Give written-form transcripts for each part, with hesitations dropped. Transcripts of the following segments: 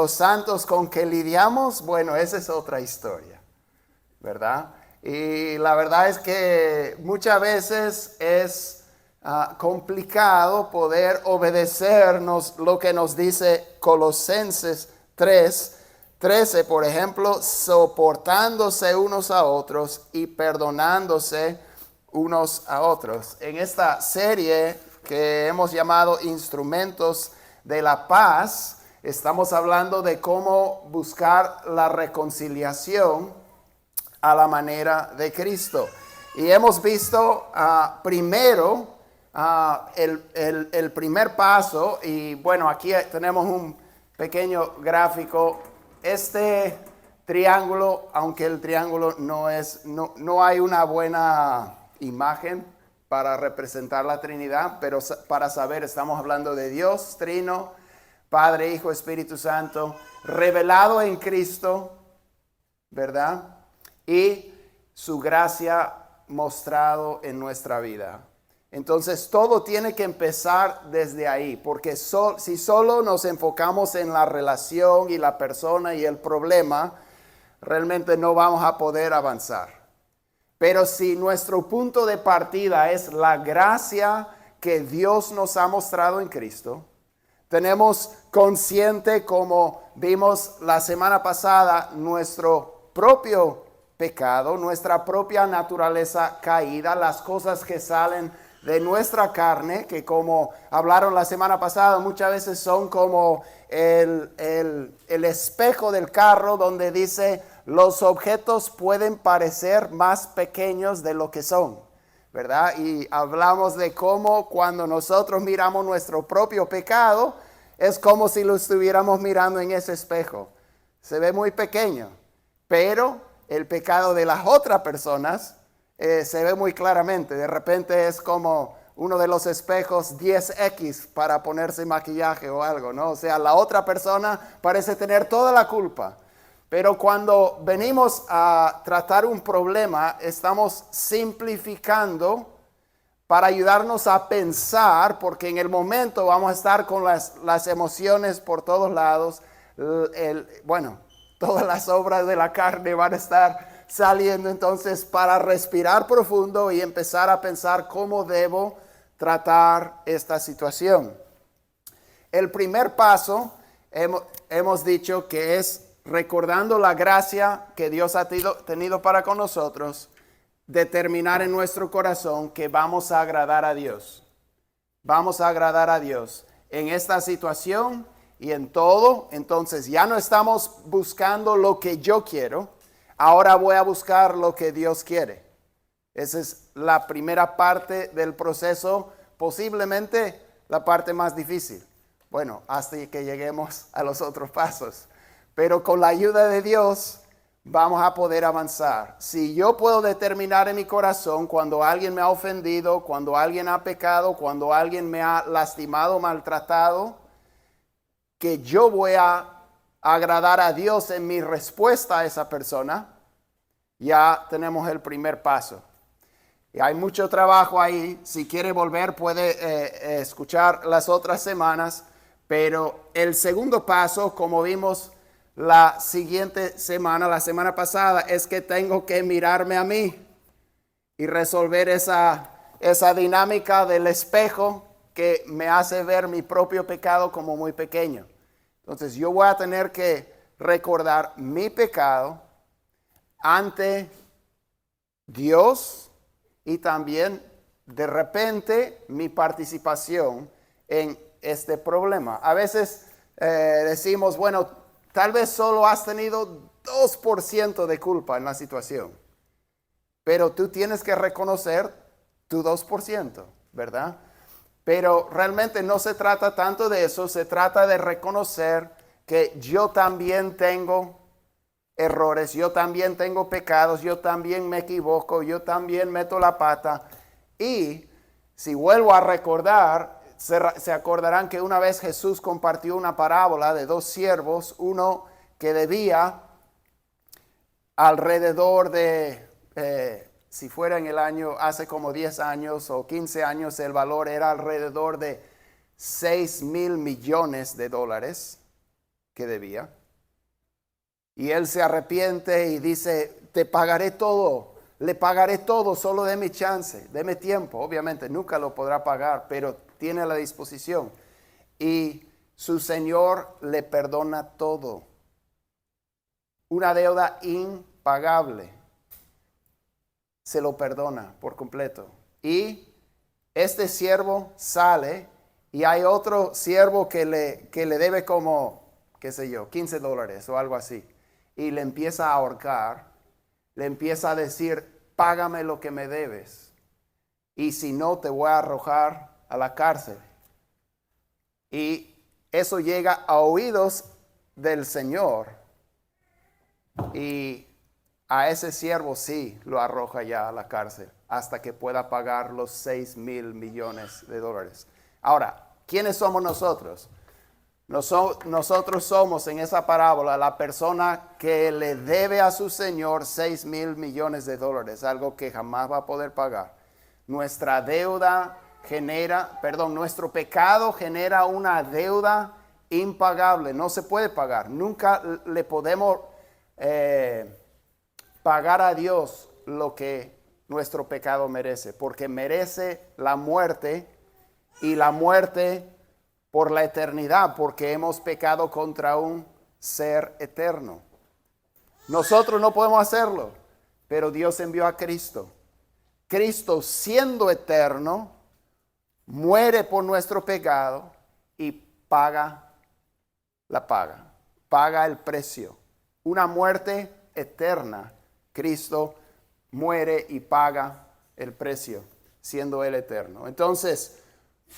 Los santos con que lidiamos, bueno, esa es otra historia, ¿verdad? Y la verdad es que muchas veces es complicado poder obedecernos lo que nos dice Colosenses 3:13, por ejemplo, soportándose unos a otros y perdonándose unos a otros. En esta serie que hemos llamado Instrumentos de la Paz, estamos hablando de cómo buscar la reconciliación a la manera de Cristo. Y hemos visto primero el primer paso, y bueno, aquí tenemos un pequeño gráfico. Este triángulo, aunque el triángulo no hay una buena imagen para representar la Trinidad, pero para saber, estamos hablando de Dios Trino, Padre, Hijo, Espíritu Santo, revelado en Cristo, ¿verdad? Y su gracia mostrado en nuestra vida. Entonces todo tiene que empezar desde ahí, porque si solo nos enfocamos en la relación y la persona y el problema, realmente no vamos a poder avanzar. Pero si nuestro punto de partida es la gracia que Dios nos ha mostrado en Cristo, tenemos consciente, como vimos la semana pasada, nuestro propio pecado, nuestra propia naturaleza caída, las cosas que salen de nuestra carne, que como hablaron la semana pasada, muchas veces son como el espejo del carro donde dice, los objetos pueden parecer más pequeños de lo que son, ¿verdad? Y hablamos de cómo cuando nosotros miramos nuestro propio pecado, es como si lo estuviéramos mirando en ese espejo. Se ve muy pequeño, pero el pecado de las otras personas se ve muy claramente. De repente es como uno de los espejos 10X para ponerse maquillaje o algo, ¿no? O sea, la otra persona parece tener toda la culpa. Pero cuando venimos a tratar un problema, estamos simplificando para ayudarnos a pensar, porque en el momento vamos a estar con las emociones por todos lados. Todas las obras de la carne van a estar saliendo. Entonces, para respirar profundo y empezar a pensar cómo debo tratar esta situación. El primer paso, hemos dicho que es recordando la gracia que Dios ha tenido para con nosotros, determinar en nuestro corazón que vamos a agradar a Dios. Vamos a agradar a Dios en esta situación y en todo. Entonces ya no estamos buscando lo que yo quiero, ahora voy a buscar lo que Dios quiere. Esa es la primera parte del proceso, posiblemente la parte más difícil. Bueno, hasta que lleguemos a los otros pasos. Pero con la ayuda de Dios vamos a poder avanzar. Si yo puedo determinar en mi corazón cuando alguien me ha ofendido, cuando alguien ha pecado, cuando alguien me ha lastimado, maltratado, que yo voy a agradar a Dios en mi respuesta a esa persona, ya tenemos el primer paso. Y hay mucho trabajo ahí. Si quiere volver puede escuchar las otras semanas. Pero el segundo paso, como vimos la siguiente semana, la semana pasada, es que tengo que mirarme a mí y resolver esa dinámica del espejo que me hace ver mi propio pecado como muy pequeño. Entonces yo voy a tener que recordar mi pecado ante Dios y también de repente mi participación en este problema. A veces decimos, bueno, tal vez solo has tenido 2% de culpa en la situación, pero tú tienes que reconocer tu 2%, ¿verdad? Pero realmente no se trata tanto de eso, se trata de reconocer que yo también tengo errores, yo también tengo pecados, yo también me equivoco, yo también meto la pata. Y si vuelvo a recordar, se acordarán que una vez Jesús compartió una parábola de dos siervos, uno que debía alrededor de, si fuera en el año, hace como 10 años o 15 años, el valor era alrededor de $6,000 millones, que debía. Y él se arrepiente y dice, te pagaré todo, le pagaré todo, solo deme chance, deme tiempo. Obviamente nunca lo podrá pagar, pero tiene la disposición. Y su Señor le perdona todo. Una deuda impagable. Se lo perdona por completo. Y este siervo sale y hay otro siervo que le debe como, qué sé yo, $15 o algo así. Y le empieza a ahorcar, le empieza a decir, págame lo que me debes. Y si no, te voy a arrojar a la cárcel. Y eso llega a oídos del Señor. Y a ese siervo sí lo arroja ya a la cárcel hasta que pueda pagar los 6,000 millones de dólares. Ahora, ¿quiénes somos nosotros? Nosotros somos en esa parábola la persona que le debe a su Señor 6,000 millones de dólares, algo que jamás va a poder pagar. Nuestra deuda nuestro pecado genera una deuda impagable, no se puede pagar. Nunca le podemos pagar a Dios lo que nuestro pecado merece, porque merece la muerte y la muerte por la eternidad, porque hemos pecado contra un ser eterno. Nosotros no podemos hacerlo, pero Dios envió a Cristo. Cristo, siendo eterno, muere por nuestro pecado y paga el precio. Una muerte eterna. Cristo muere y paga el precio, siendo Él eterno. Entonces,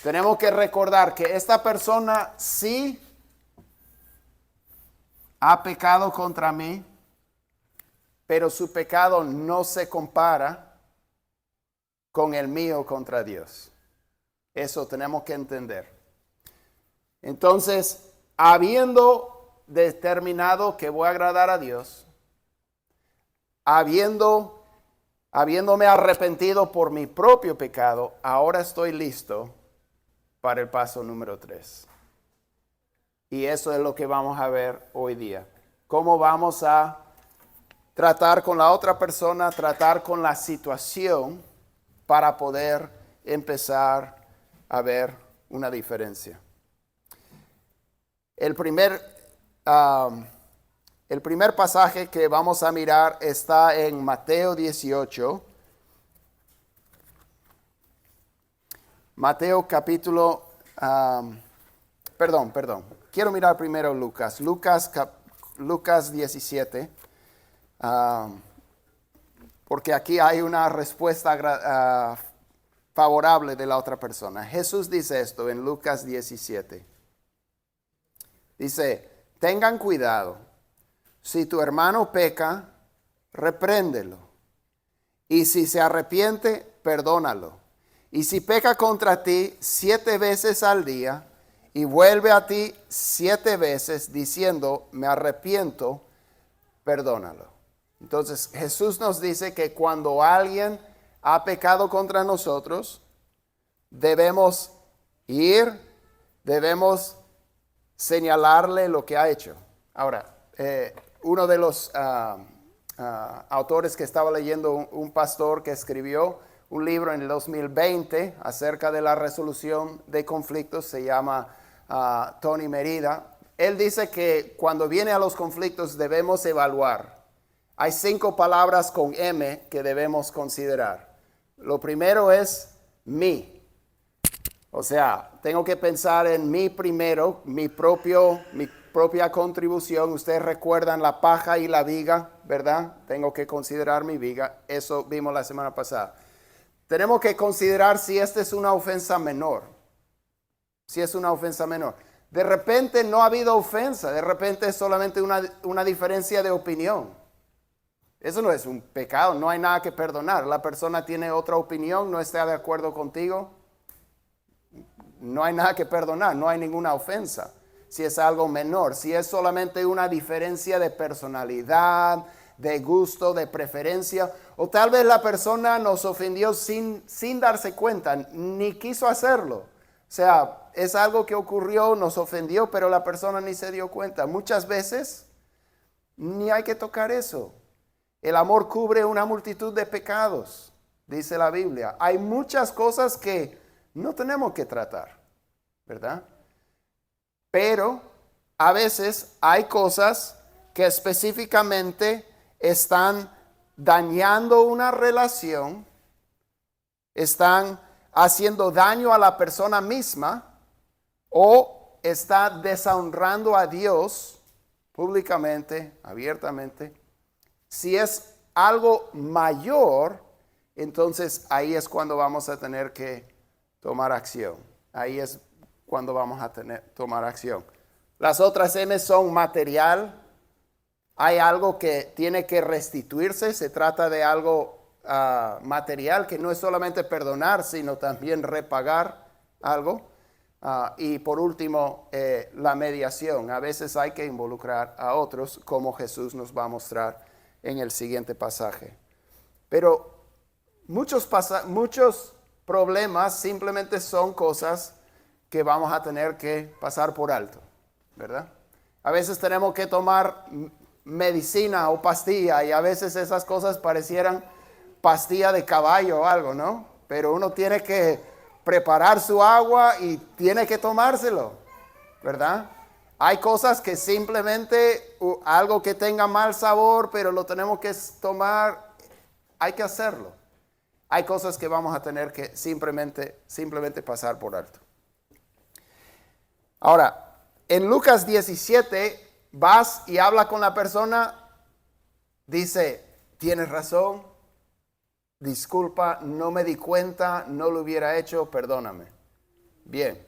tenemos que recordar que esta persona sí ha pecado contra mí, pero su pecado no se compara con el mío contra Dios. Eso tenemos que entender. Entonces, habiendo determinado que voy a agradar a Dios, habiéndome arrepentido por mi propio pecado, ahora estoy listo para el paso número 3. Y eso es lo que vamos a ver hoy día. Cómo vamos a tratar con la otra persona, tratar con la situación para poder empezar a ver una diferencia. El primer pasaje que vamos a mirar está en Mateo 18. Mateo capítulo, perdón. Quiero mirar primero Lucas 17. Porque aquí hay una respuesta favorable de la otra persona. Jesús dice esto en Lucas 17. Dice, tengan cuidado. Si tu hermano peca, repréndelo. Y si se arrepiente, perdónalo. Y si peca contra ti 7 veces al día y vuelve a ti 7 veces diciendo, me arrepiento, perdónalo. Entonces Jesús nos dice que cuando alguien ha pecado contra nosotros, debemos señalarle lo que ha hecho. Ahora, uno de los autores que estaba leyendo, un pastor que escribió un libro en el 2020 acerca de la resolución de conflictos, se llama Tony Merida. Él dice que cuando viene a los conflictos debemos evaluar. Hay 5 palabras con M que debemos considerar. Lo primero es mí. O sea, tengo que pensar en mí primero, mi propia contribución. Ustedes recuerdan la paja y la viga, ¿verdad? Tengo que considerar mi viga. Eso vimos la semana pasada. Tenemos que considerar si esta es una ofensa menor. Si es una ofensa menor. De repente no ha habido ofensa. De repente es solamente una diferencia de opinión. Eso no es un pecado. No hay nada que perdonar. La persona tiene otra opinión, no está de acuerdo contigo. No hay nada que perdonar. No hay ninguna ofensa. Si es algo menor. Si es solamente una diferencia de personalidad, de gusto, de preferencia, o tal vez la persona nos ofendió sin darse cuenta, ni quiso hacerlo. O sea, es algo que ocurrió, nos ofendió, pero la persona ni se dio cuenta. Muchas veces ni hay que tocar eso. El amor cubre una multitud de pecados, dice la Biblia. Hay muchas cosas que no tenemos que tratar, ¿verdad? Pero a veces hay cosas que específicamente están dañando una relación, están haciendo daño a la persona misma o está deshonrando a Dios públicamente, abiertamente. Si es algo mayor, entonces ahí es cuando vamos a tener que tomar acción. Ahí es cuando vamos a tomar acción. Las otras M son material. Hay algo que tiene que restituirse. Se trata de algo material que no es solamente perdonar, sino también repagar algo. Y por último, la mediación. A veces hay que involucrar a otros, como Jesús nos va a mostrar en el siguiente pasaje. Pero muchos problemas simplemente son cosas que vamos a tener que pasar por alto, ¿verdad? A veces tenemos que tomar medicina o pastilla y a veces esas cosas parecieran pastilla de caballo o algo, ¿no? Pero uno tiene que preparar su agua y tiene que tomárselo, ¿verdad? Hay cosas que simplemente algo que tenga mal sabor, pero lo tenemos que tomar, hay que hacerlo. Hay cosas que vamos a tener que simplemente pasar por alto. Ahora, en Lucas 17, vas y habla con la persona, dice, tienes razón, disculpa, no me di cuenta, no lo hubiera hecho, perdóname. Bien.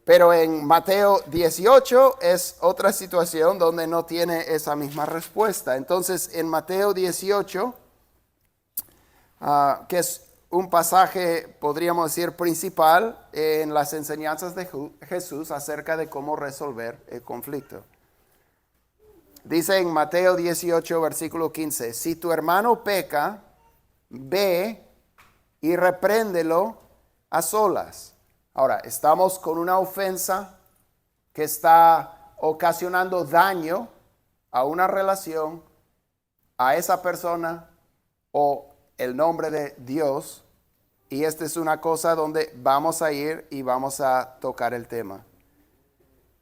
Pero en Mateo 18 es otra situación donde no tiene esa misma respuesta. Entonces, en Mateo 18, que es un pasaje, podríamos decir, principal en las enseñanzas de Jesús acerca de cómo resolver el conflicto. Dice en Mateo 18, versículo 15, si tu hermano peca, ve y repréndelo a solas. Ahora, estamos con una ofensa que está ocasionando daño a una relación, a esa persona o el nombre de Dios. Y esta es una cosa donde vamos a ir y vamos a tocar el tema.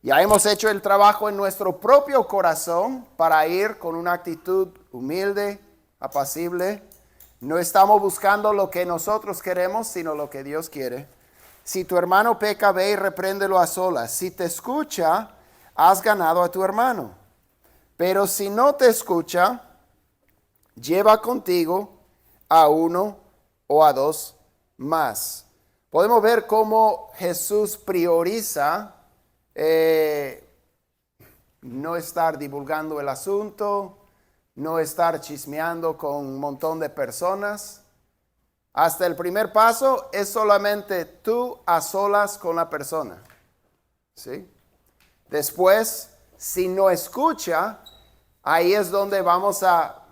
Ya hemos hecho el trabajo en nuestro propio corazón para ir con una actitud humilde, apacible. No estamos buscando lo que nosotros queremos, sino lo que Dios quiere. Si tu hermano peca, ve y repréndelo a solas. Si te escucha, has ganado a tu hermano. Pero si no te escucha, lleva contigo a uno o a dos más. Podemos ver cómo Jesús prioriza no estar divulgando el asunto, no estar chismeando con un montón de personas. Hasta el primer paso es solamente tú a solas con la persona, ¿sí? Después, si no escucha, ahí es donde vamos a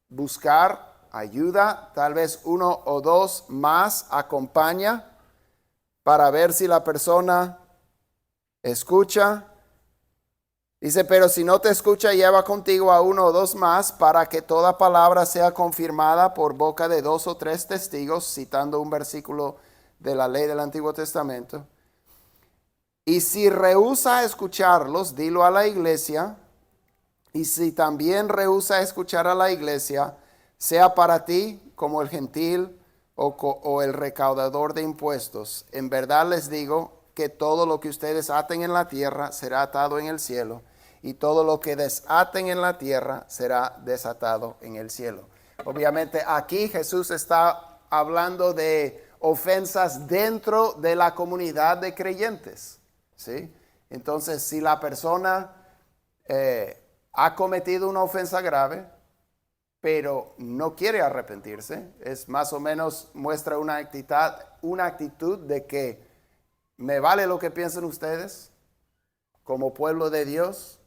buscar ayuda. Tal vez uno o dos más acompaña para ver si la persona escucha. Dice, pero si no te escucha, lleva contigo a uno o dos más para que toda palabra sea confirmada por boca de dos o tres testigos, citando un versículo de la ley del Antiguo Testamento. Y si rehúsa escucharlos, dilo a la iglesia. Y si también rehúsa escuchar a la iglesia, sea para ti como el gentil o el recaudador de impuestos. En verdad les digo que todo lo que ustedes aten en la tierra será atado en el cielo, y todo lo que desaten en la tierra será desatado en el cielo. Obviamente aquí Jesús está hablando de ofensas dentro de la comunidad de creyentes, ¿sí? Entonces, si la persona ha cometido una ofensa grave, pero no quiere arrepentirse, es más o menos muestra una actitud de que me vale lo que piensen ustedes como pueblo de Dios,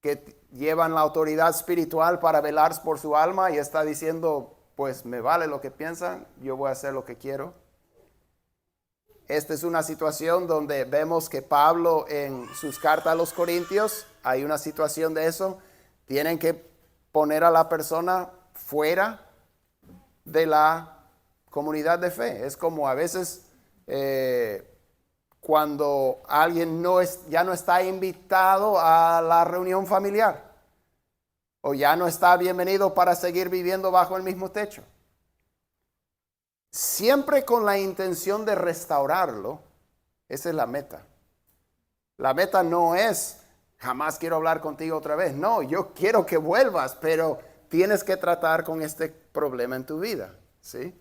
que llevan la autoridad espiritual para velar por su alma, y está diciendo, pues me vale lo que piensan, yo voy a hacer lo que quiero. Esta es una situación donde vemos que Pablo en sus cartas a los Corintios, hay una situación de eso, tienen que poner a la persona fuera de la comunidad de fe. Es como a veces cuando alguien ya no está invitado a la reunión familiar o ya no está bienvenido para seguir viviendo bajo el mismo techo. Siempre con la intención de restaurarlo. Esa es la meta. La meta no es jamás quiero hablar contigo otra vez. No, yo quiero que vuelvas, pero tienes que tratar con este problema en tu vida, ¿sí?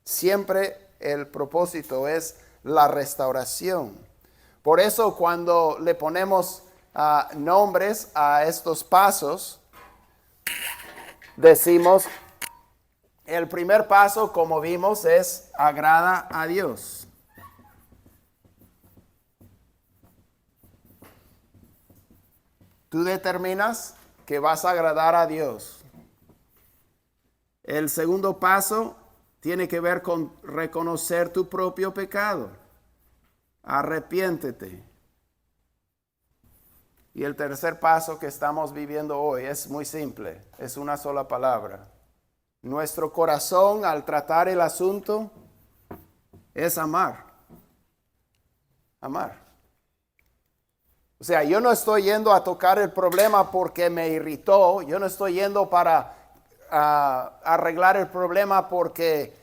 Siempre el propósito es la restauración. Por eso cuando le ponemos nombres a estos pasos, decimos, el primer paso, como vimos, es agrada a Dios. Tú determinas que vas a agradar a Dios. El segundo paso tiene que ver con reconocer tu propio pecado. Arrepiéntete. Y el tercer paso que estamos viviendo hoy es muy simple, es una sola palabra. Nuestro corazón al tratar el asunto es amar. Amar. O sea, yo no estoy yendo a tocar el problema porque me irritó. Yo no estoy yendo para arreglar el problema porque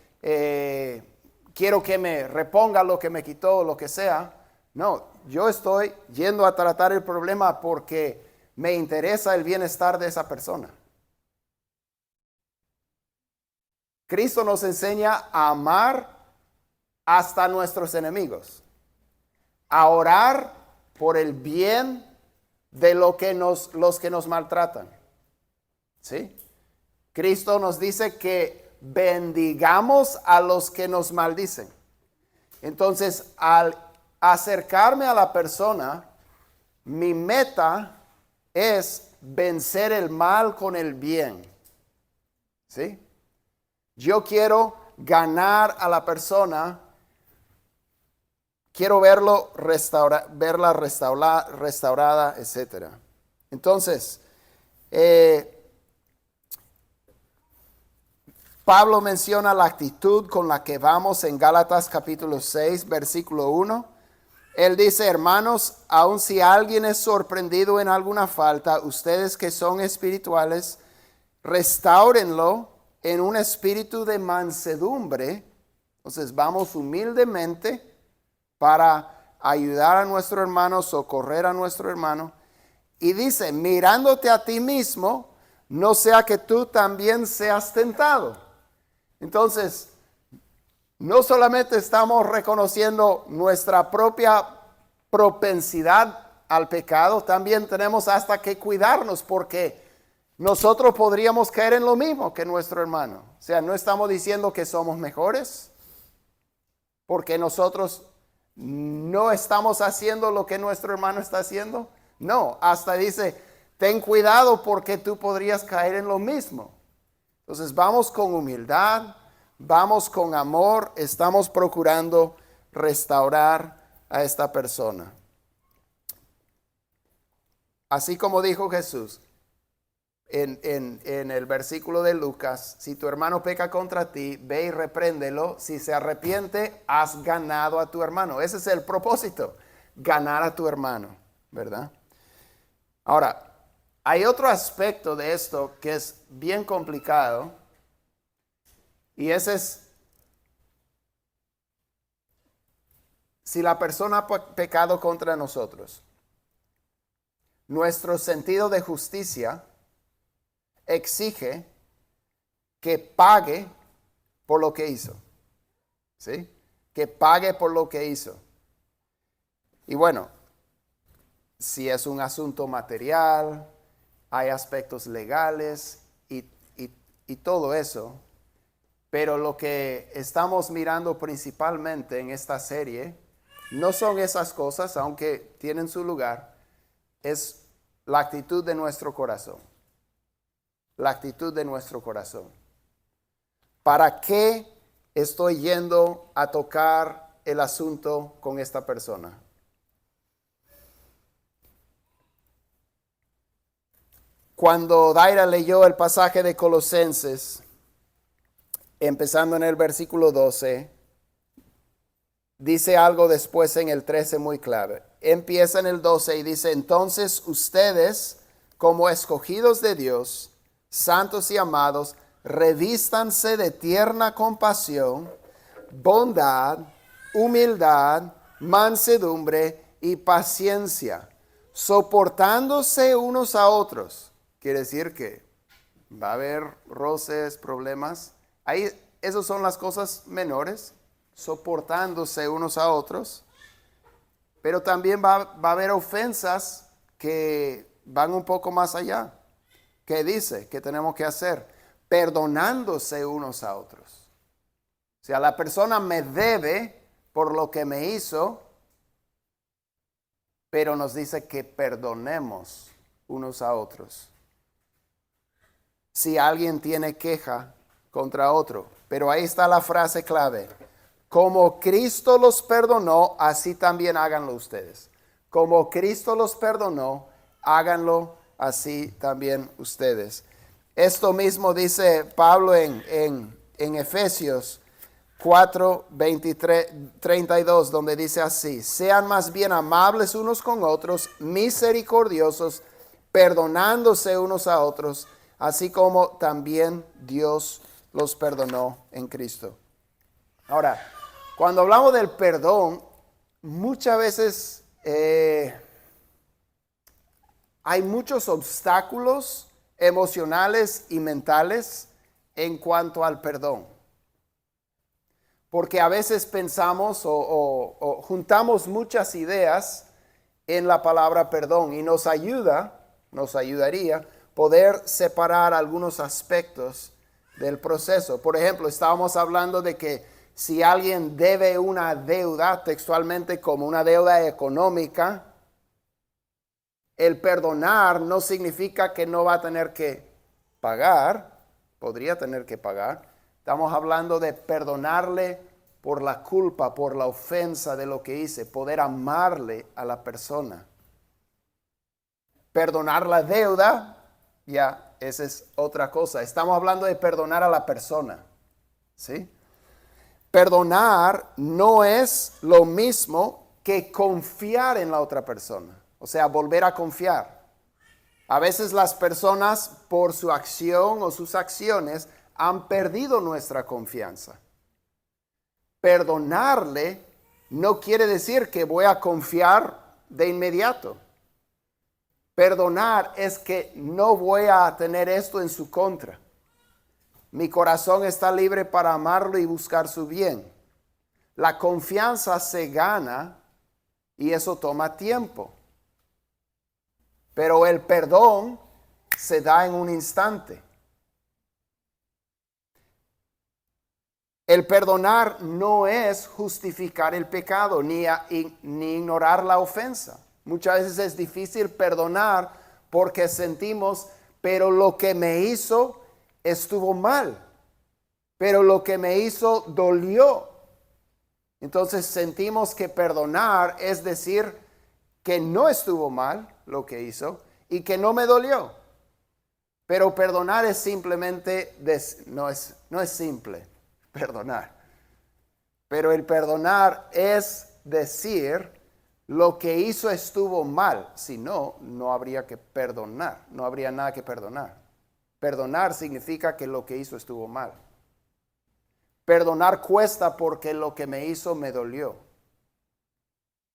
quiero que me reponga lo que me quitó o lo que sea. No, yo estoy yendo a tratar el problema porque me interesa el bienestar de esa persona. Cristo nos enseña a amar hasta nuestros enemigos, a orar por el bien de los que nos maltratan. ¿Sí? Cristo nos dice que bendigamos a los que nos maldicen. Entonces, al acercarme a la persona, mi meta es vencer el mal con el bien. ¿Sí? Yo quiero ganar a la persona, quiero verla restaurada, etc. Entonces, Pablo menciona la actitud con la que vamos en Gálatas capítulo 6, versículo 1. Él dice, hermanos, aun si alguien es sorprendido en alguna falta, ustedes que son espirituales, restáurenlo en un espíritu de mansedumbre. Entonces vamos humildemente para ayudar a nuestro hermano, socorrer a nuestro hermano. Y dice, mirándote a ti mismo, no sea que tú también seas tentado. Entonces, no solamente estamos reconociendo nuestra propia propensidad al pecado, también tenemos hasta que cuidarnos porque nosotros podríamos caer en lo mismo que nuestro hermano. O sea, no estamos diciendo que somos mejores porque nosotros no estamos haciendo lo que nuestro hermano está haciendo. No, hasta dice, ten cuidado porque tú podrías caer en lo mismo. Entonces vamos con humildad, vamos con amor, estamos procurando restaurar a esta persona. Así como dijo Jesús en el versículo de Lucas, si tu hermano peca contra ti, ve y repréndelo. Si se arrepiente, has ganado a tu hermano. Ese es el propósito, ganar a tu hermano, ¿verdad? Ahora, hay otro aspecto de esto que es bien complicado y ese es si la persona ha pecado contra nosotros. Nuestro sentido de justicia exige que pague por lo que hizo. ¿Sí? Que pague por lo que hizo. Y bueno, si es un asunto material, hay aspectos legales y todo eso. Pero lo que estamos mirando principalmente en esta serie no son esas cosas, aunque tienen su lugar, es la actitud de nuestro corazón. La actitud de nuestro corazón. ¿Para qué estoy yendo a tocar el asunto con esta persona. Cuando Daira leyó el pasaje de Colosenses, empezando en el versículo 12, dice algo después en el 13 muy clave. Empieza en el 12 y dice, entonces ustedes, como escogidos de Dios, santos y amados, revístanse de tierna compasión, bondad, humildad, mansedumbre y paciencia, soportándose unos a otros. Quiere decir que va a haber roces, problemas. Ahí, esas son las cosas menores, soportándose unos a otros. Pero también va a haber ofensas que van un poco más allá. ¿Qué dice? ¿Qué tenemos que hacer? Perdonándose unos a otros. O sea, la persona me debe por lo que me hizo, pero nos dice que perdonemos unos a otros. Si alguien tiene queja contra otro. Pero ahí está la frase clave. Como Cristo los perdonó, así también háganlo ustedes. Como Cristo los perdonó, háganlo así también ustedes. Esto mismo dice Pablo en Efesios 4, 23, 32, donde dice así, sean más bien amables unos con otros, misericordiosos, perdonándose unos a otros, así como también Dios los perdonó en Cristo. Ahora, cuando hablamos del perdón, muchas veces hay muchos obstáculos emocionales y mentales en cuanto al perdón. Porque a veces pensamos o juntamos muchas ideas en la palabra perdón y nos ayudaría poder separar algunos aspectos del proceso. Por ejemplo, estábamos hablando de que si alguien debe una deuda, textualmente como una deuda económica, el perdonar no significa que no va a tener que pagar, podría tener que pagar. Estamos hablando de perdonarle por la culpa, por la ofensa de lo que hice, poder amarle a la persona. Perdonar la deuda, ya, esa es otra cosa. Estamos hablando de perdonar a la persona, ¿sí? Perdonar no es lo mismo que confiar en la otra persona, o sea, volver a confiar. A veces las personas por su acción o sus acciones han perdido nuestra confianza. Perdonarle no quiere decir que voy a confiar de inmediato. Perdonar es que no voy a tener esto en su contra. Mi corazón está libre para amarlo y buscar su bien. La confianza se gana y eso toma tiempo. Pero el perdón se da en un instante. El perdonar no es justificar el pecado ni ignorar la ofensa. Muchas veces es difícil perdonar porque sentimos, pero lo que me hizo estuvo mal, pero lo que me hizo dolió. Entonces sentimos que perdonar es decir que no estuvo mal lo que hizo y que no me dolió. Pero perdonar es simplemente, no es simple perdonar. Pero el perdonar es decir, lo que hizo estuvo mal. Si no, no habría que perdonar. No habría nada que perdonar. Perdonar significa que lo que hizo estuvo mal. Perdonar cuesta porque lo que me hizo me dolió.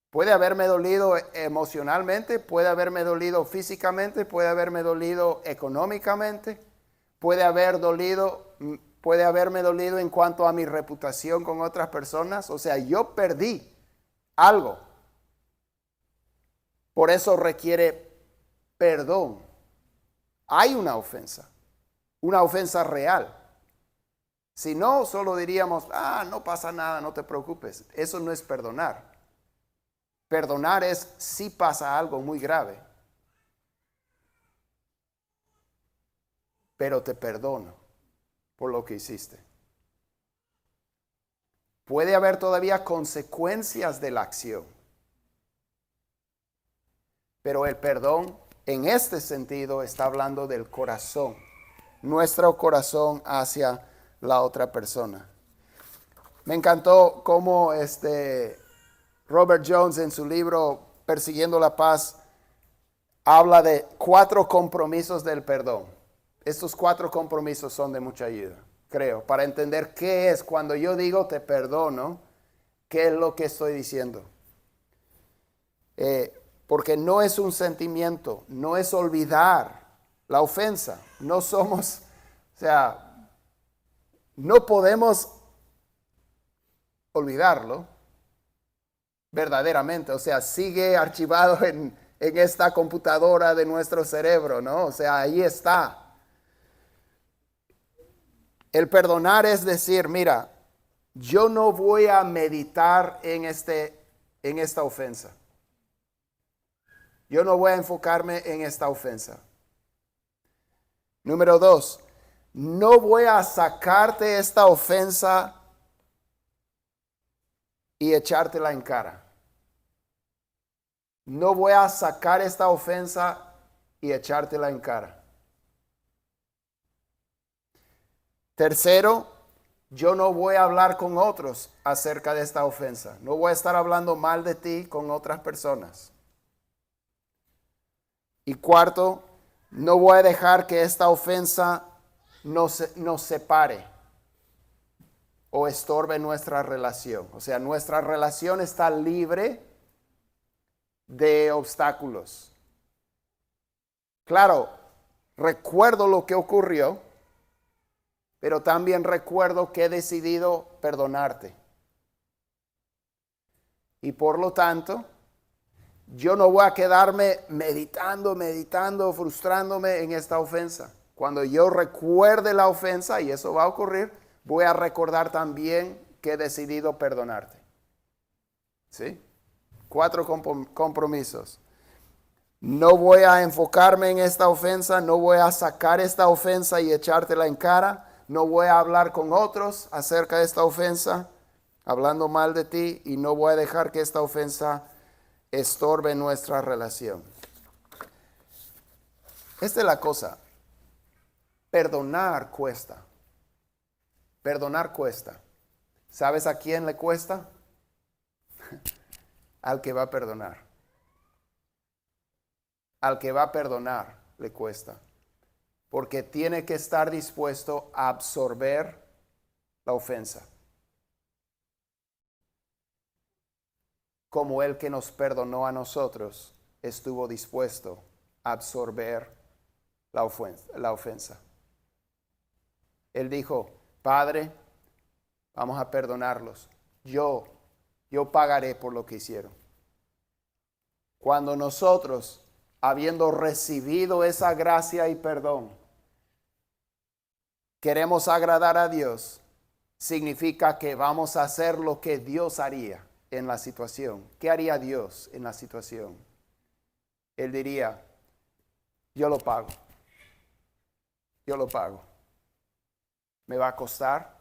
Puede haberme dolido emocionalmente, puede haberme dolido físicamente, puede haberme dolido económicamente, puede haberme dolido en cuanto a mi reputación con otras personas. O sea, yo perdí algo. Por eso requiere perdón. Hay una ofensa real. Si no, solo diríamos, no pasa nada, no te preocupes. Eso no es perdonar. Perdonar es si pasa algo muy grave. Pero te perdono por lo que hiciste. Puede haber todavía consecuencias de la acción. Pero el perdón en este sentido está hablando del corazón. Nuestro corazón hacia la otra persona. Me encantó cómo Robert Jones en su libro Persiguiendo la Paz habla de 4 compromisos del perdón. Estos 4 compromisos son de mucha ayuda, creo, para entender qué es cuando yo digo te perdono, qué es lo que estoy diciendo. Porque no es un sentimiento, no es olvidar la ofensa. No somos, o sea, no podemos olvidarlo verdaderamente. O sea, sigue archivado en esta computadora de nuestro cerebro, ¿no? O sea, ahí está. El perdonar es decir, mira, yo no voy a meditar en esta ofensa. Yo no voy a enfocarme en esta ofensa. Número 2, no voy a sacarte esta ofensa y echártela en cara. No voy a sacar esta ofensa y echártela en cara. Tercero, yo no voy a hablar con otros acerca de esta ofensa. No voy a estar hablando mal de ti con otras personas. Y cuarto, no voy a dejar que esta ofensa nos separe o estorbe nuestra relación. O sea, nuestra relación está libre de obstáculos. Claro, recuerdo lo que ocurrió, pero también recuerdo que he decidido perdonarte. Y por lo tanto, yo no voy a quedarme meditando, frustrándome en esta ofensa. Cuando yo recuerde la ofensa, y eso va a ocurrir, voy a recordar también que he decidido perdonarte. ¿Sí? 4 compromisos. No voy a enfocarme en esta ofensa, no voy a sacar esta ofensa y echártela en cara. No voy a hablar con otros acerca de esta ofensa, hablando mal de ti, y no voy a dejar que esta ofensa estorbe nuestra relación. Esta es la cosa. Perdonar cuesta. Perdonar cuesta. ¿Sabes a quién le cuesta? Al que va a perdonar. Al que va a perdonar le cuesta. Porque tiene que estar dispuesto a absorber la ofensa. Como el que nos perdonó a nosotros estuvo dispuesto a absorber la ofensa. Él dijo, Padre, vamos a perdonarlos. Yo pagaré por lo que hicieron. Cuando nosotros, habiendo recibido esa gracia y perdón, queremos agradar a Dios, significa que vamos a hacer lo que Dios haría en la situación. ¿Qué haría Dios en la situación? Él diría, yo lo pago. Yo lo pago. Me va a costar,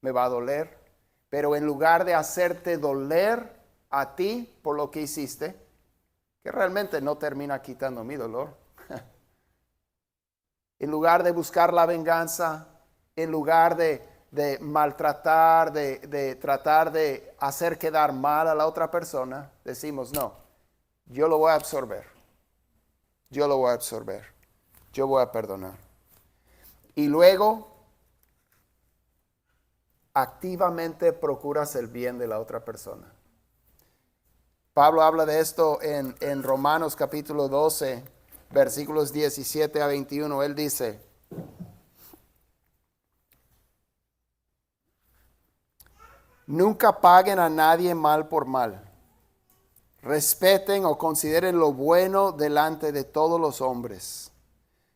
me va a doler, pero en lugar de hacerte doler a ti por lo que hiciste, que realmente no termina quitando mi dolor, en lugar de buscar la venganza, en lugar de maltratar, de tratar de hacer quedar mal a la otra persona, decimos, no, yo lo voy a absorber. Yo lo voy a absorber. Yo voy a perdonar. Y luego, activamente procuras el bien de la otra persona. Pablo habla de esto en Romanos capítulo 12, versículos 17 a 21. Él dice, nunca paguen a nadie mal por mal. Respeten o consideren lo bueno delante de todos los hombres.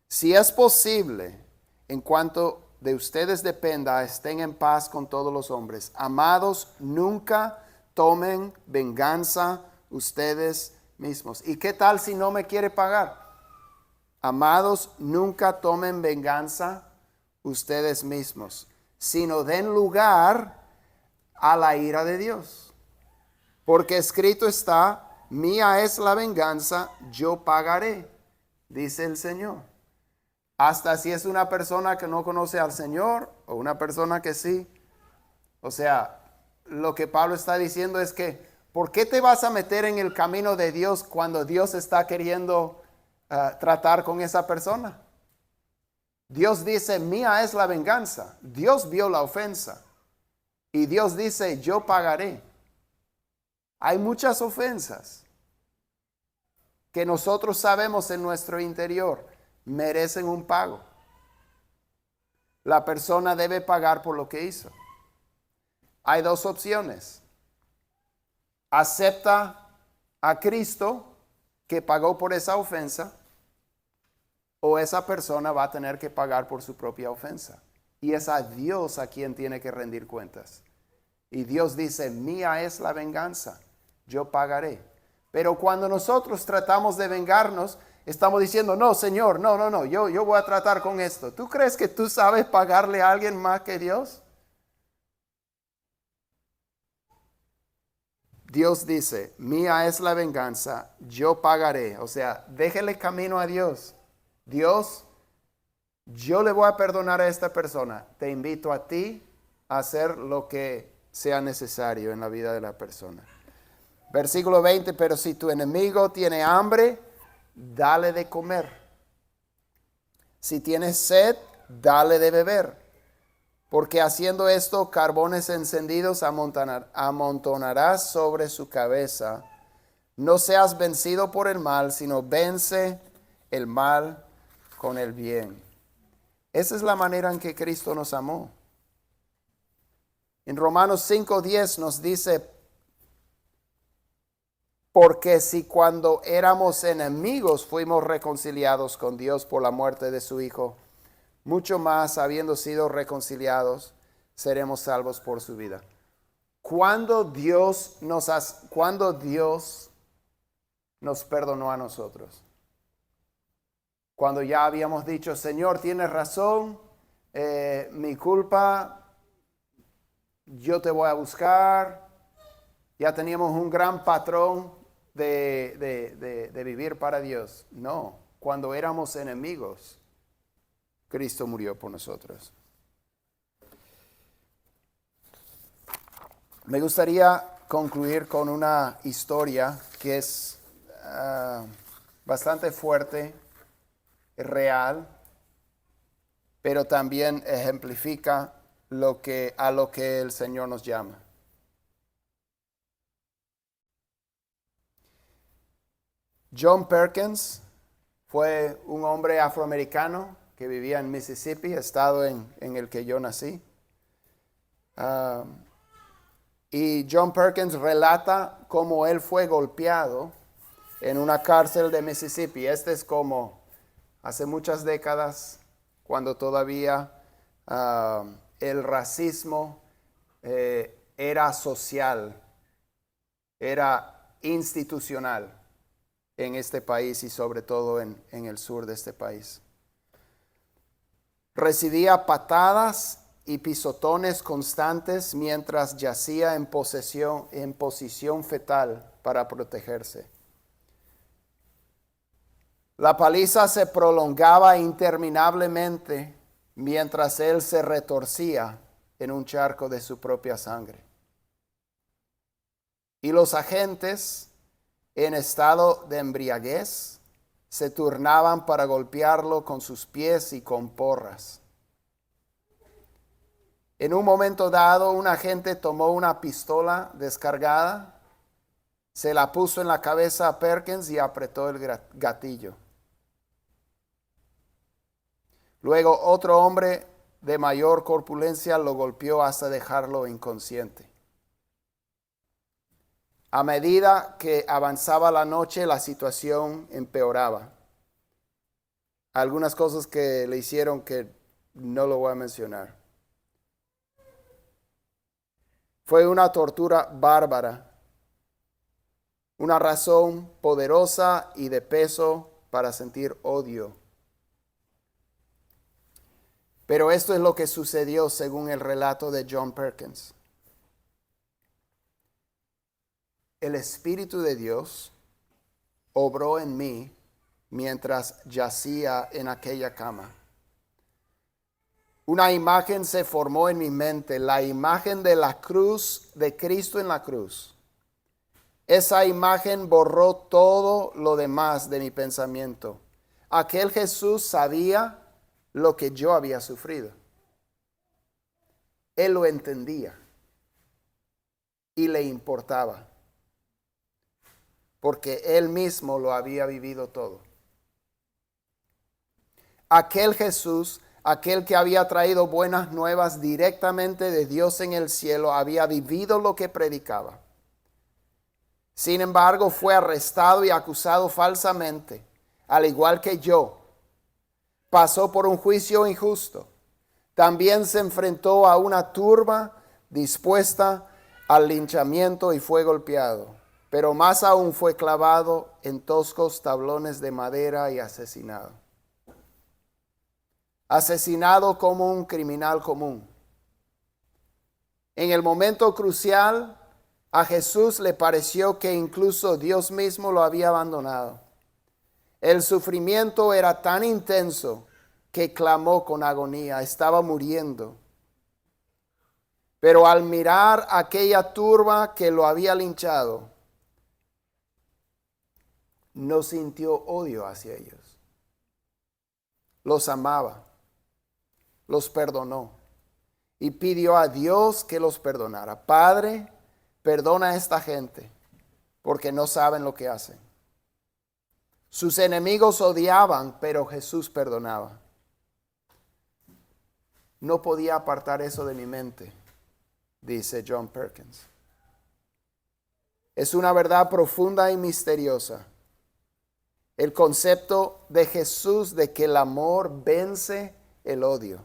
Si es posible, en cuanto de ustedes dependa, estén en paz con todos los hombres. Amados, nunca tomen venganza ustedes mismos. ¿Y qué tal si no me quiere pagar? Amados, nunca tomen venganza ustedes mismos, sino den lugar a la ira de Dios. Porque escrito está, mía es la venganza, yo pagaré, dice el Señor. Hasta si es una persona que no conoce al Señor o una persona que sí. O sea, lo que Pablo está diciendo es que, ¿por qué te vas a meter en el camino de Dios cuando Dios está queriendo tratar con esa persona? Dios dice, mía es la venganza. Dios vio la ofensa. Y Dios dice, yo pagaré. Hay muchas ofensas que nosotros sabemos en nuestro interior merecen un pago. La persona debe pagar por lo que hizo. Hay dos opciones. Acepta a Cristo que pagó por esa ofensa, o esa persona va a tener que pagar por su propia ofensa. Y es a Dios a quien tiene que rendir cuentas. Y Dios dice, mía es la venganza, yo pagaré. Pero cuando nosotros tratamos de vengarnos, estamos diciendo, no, Señor, no, yo voy a tratar con esto. ¿Tú crees que tú sabes pagarle a alguien más que Dios? Dios dice, mía es la venganza, yo pagaré. O sea, déjele camino a Dios. Dios, yo le voy a perdonar a esta persona. Te invito a ti a hacer lo que sea necesario en la vida de la persona. Versículo 20, pero si tu enemigo tiene hambre, dale de comer. Si tienes sed, dale de beber. Porque haciendo esto, carbones encendidos amontonarás sobre su cabeza. No seas vencido por el mal, sino vence el mal con el bien. Esa es la manera en que Cristo nos amó. En Romanos 5:10 nos dice, porque si cuando éramos enemigos fuimos reconciliados con Dios por la muerte de su Hijo, mucho más, habiendo sido reconciliados, seremos salvos por su vida. Cuando Dios nos perdonó a nosotros. Cuando ya habíamos dicho, Señor, tienes razón, mi culpa, yo te voy a buscar. Ya teníamos un gran patrón de vivir para Dios. No, cuando éramos enemigos, Cristo murió por nosotros. Me gustaría concluir con una historia que es bastante fuerte, real, pero también ejemplifica a lo que el Señor nos llama. John Perkins fue un hombre afroamericano que vivía en Mississippi, estado en el que yo nací. Y John Perkins relata cómo él fue golpeado en una cárcel de Mississippi. Este es como hace muchas décadas, cuando todavía el racismo era social, era institucional en este país y sobre todo en el sur de este país. Recibía patadas y pisotones constantes mientras yacía en posición fetal para protegerse. La paliza se prolongaba interminablemente mientras él se retorcía en un charco de su propia sangre. Y los agentes, en estado de embriaguez, se turnaban para golpearlo con sus pies y con porras. En un momento dado, un agente tomó una pistola descargada, se la puso en la cabeza a Perkins y apretó el gatillo. Luego otro hombre de mayor corpulencia lo golpeó hasta dejarlo inconsciente. A medida que avanzaba la noche, la situación empeoraba. Algunas cosas que le hicieron que no lo voy a mencionar. Fue una tortura bárbara, una razón poderosa y de peso para sentir odio. Pero esto es lo que sucedió según el relato de John Perkins. el Espíritu de Dios obró en mí mientras yacía en aquella cama. Una imagen se formó en mi mente, la imagen de la cruz, de Cristo en la cruz. Esa imagen borró todo lo demás de mi pensamiento. Aquel Jesús sabía lo que yo había sufrido. Él lo entendía y le importaba, porque Él mismo lo había vivido todo. Aquel Jesús, aquel que había traído buenas nuevas directamente de Dios en el cielo, había vivido lo que predicaba. Sin embargo, fue arrestado y acusado falsamente, al igual que yo. Pasó por un juicio injusto. También se enfrentó a una turba dispuesta al linchamiento y fue golpeado. Pero más aún fue clavado en toscos tablones de madera y asesinado. Asesinado como un criminal común. En el momento crucial, a Jesús le pareció que incluso Dios mismo lo había abandonado. El sufrimiento era tan intenso que clamó con agonía, estaba muriendo. Pero al mirar aquella turba que lo había linchado, no sintió odio hacia ellos. Los amaba, los perdonó y pidió a Dios que los perdonara. Padre, perdona a esta gente porque no saben lo que hacen. Sus enemigos odiaban, pero Jesús perdonaba. No podía apartar eso de mi mente, dice John Perkins. Es una verdad profunda y misteriosa. El concepto de Jesús de que el amor vence el odio.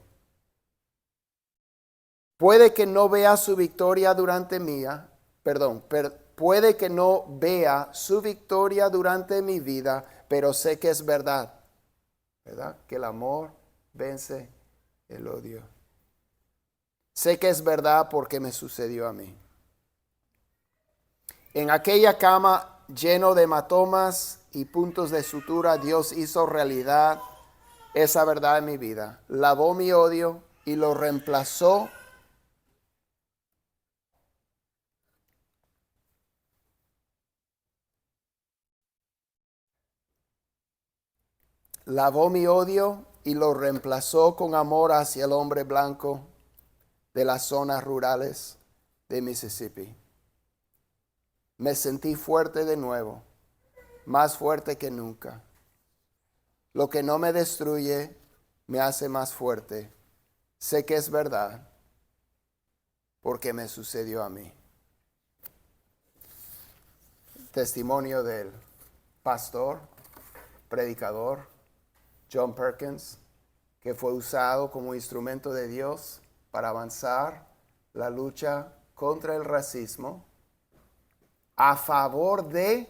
Puede que no vea su victoria durante puede que no vea su victoria durante mi vida, pero sé que es verdad, ¿verdad? Que el amor vence el odio. Sé que es verdad porque me sucedió a mí. En aquella cama lleno de hematomas y puntos de sutura, Dios hizo realidad esa verdad en mi vida. Lavó mi odio y lo reemplazó con amor hacia el hombre blanco de las zonas rurales de Mississippi. Me sentí fuerte de nuevo, más fuerte que nunca. Lo que no me destruye me hace más fuerte. Sé que es verdad porque me sucedió a mí. Testimonio del pastor, predicador John Perkins, que fue usado como instrumento de Dios para avanzar la lucha contra el racismo a favor de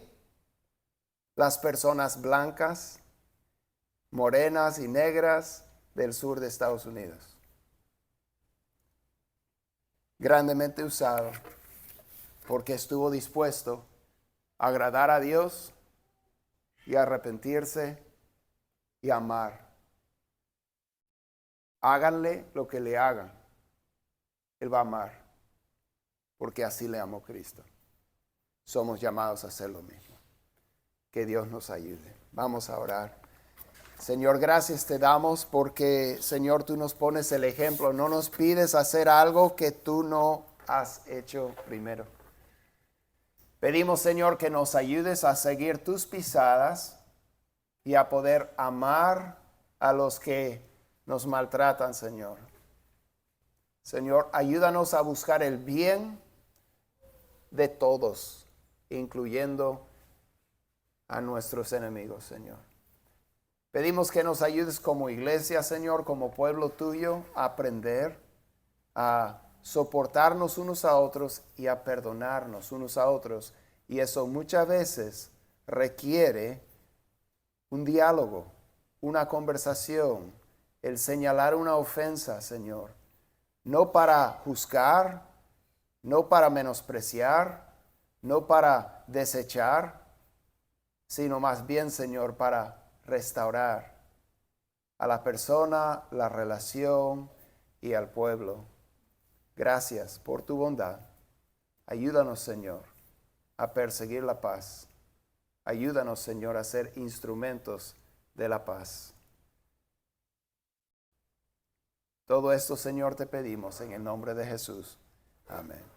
las personas blancas, morenas y negras del sur de Estados Unidos. Grandemente usado porque estuvo dispuesto a agradar a Dios y a arrepentirse y amar. Háganle lo que le hagan, Él va a amar, porque así le amó Cristo. Somos llamados a hacer lo mismo. Que Dios nos ayude. Vamos a orar. Señor, gracias te damos porque, Señor, tú nos pones el ejemplo. No nos pides hacer algo que tú no has hecho primero. Pedimos, Señor, que nos ayudes a seguir tus pisadas y a poder amar a los que nos maltratan, Señor. Señor, ayúdanos a buscar el bien de todos, incluyendo a nuestros enemigos, Señor. Pedimos que nos ayudes como iglesia, Señor, como pueblo tuyo, a aprender a soportarnos unos a otros y a perdonarnos unos a otros. Y eso muchas veces requiere un diálogo, una conversación, el señalar una ofensa, Señor. No para juzgar, no para menospreciar, no para desechar, sino más bien, Señor, para restaurar a la persona, la relación y al pueblo. Gracias por tu bondad. Ayúdanos, Señor, a perseguir la paz. Ayúdanos, Señor, a ser instrumentos de la paz. Todo esto, Señor, te pedimos en el nombre de Jesús. Amén.